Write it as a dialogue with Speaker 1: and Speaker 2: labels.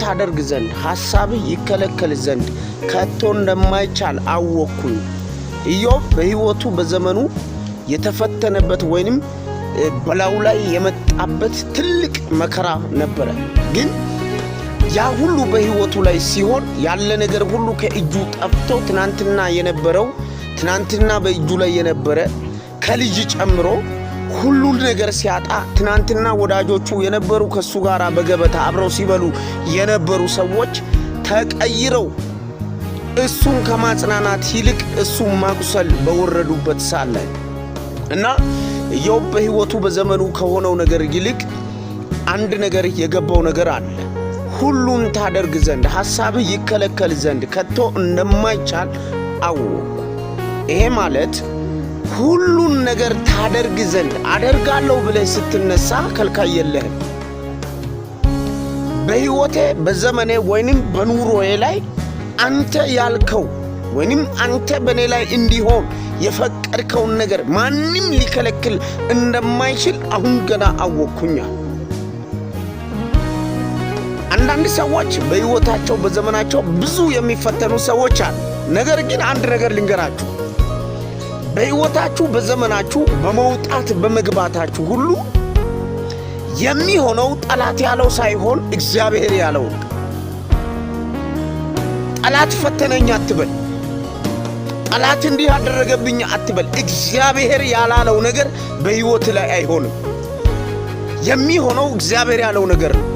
Speaker 1: ታደርግ ዘንድ ሐሳብህ ይከለከል ዘንድ ከቶ እንደማይቻል አወቅኩኝ። ኢዮብ በሕይወቱ በዘመኑ የተፈተነበት ወይንም በላዩ ላይ የመጣበት ትልቅ መከራ ነበረ። ግን ያ ሁሉ በሕይወቱ ላይ ሲሆን ያለ ነገር ሁሉ ከእጁ ጠፍቶ ትናንትና በእጁ ላይ የነበረ ከልጅ ጨምሮ ሁሉ ነገር ሲያጣ ትናንትና ወዳጆቹ የነበሩ ከሱ ጋር በገበታ አብረው ሲበሉ የነበሩ ሰዎች ተቀይረው እሱን ከማጽናናት ይልቅ እሱን ማቁሰል በወረዱበት ሳለ እና ኢዮብ በሕይወቱ በዘመኑ ከሆነው ነገር ይልቅ አንድ ነገር የገባው ነገር አለ። ሁሉን ታደርግ ዘንድ ሐሳብህ ይከለከል ዘንድ ከቶ እንደማይቻል አወቅኩ። ይሄ ማለት ሁሉን ነገር ታደርግ ዘንድ አደርጋለሁ ብለህ ስትነሳ ከልካይ የለህም። በሕይወቴ በዘመኔ ወይንም በኑሮዬ ላይ አንተ ያልከው ወይንም አንተ በኔ ላይ እንዲሆን የፈቀድከውን ነገር ማንም ሊከለክል እንደማይችል አሁን ገና አወቅኩኛ። አንዳንድ ሰዎች በሕይወታቸው በዘመናቸው ብዙ የሚፈተኑ ሰዎች አሉ። ነገር ግን አንድ ነገር ልንገራችሁ፣ በሕይወታችሁ በዘመናችሁ በመውጣት በመግባታችሁ ሁሉ የሚሆነው ጠላት ያለው ሳይሆን እግዚአብሔር ያለው። ጠላት ፈተነኝ አትበል፣ ጠላት እንዲህ አደረገብኝ አትበል። እግዚአብሔር ያላለው ነገር በሕይወት ላይ አይሆንም። የሚሆነው እግዚአብሔር ያለው ነገር ነው።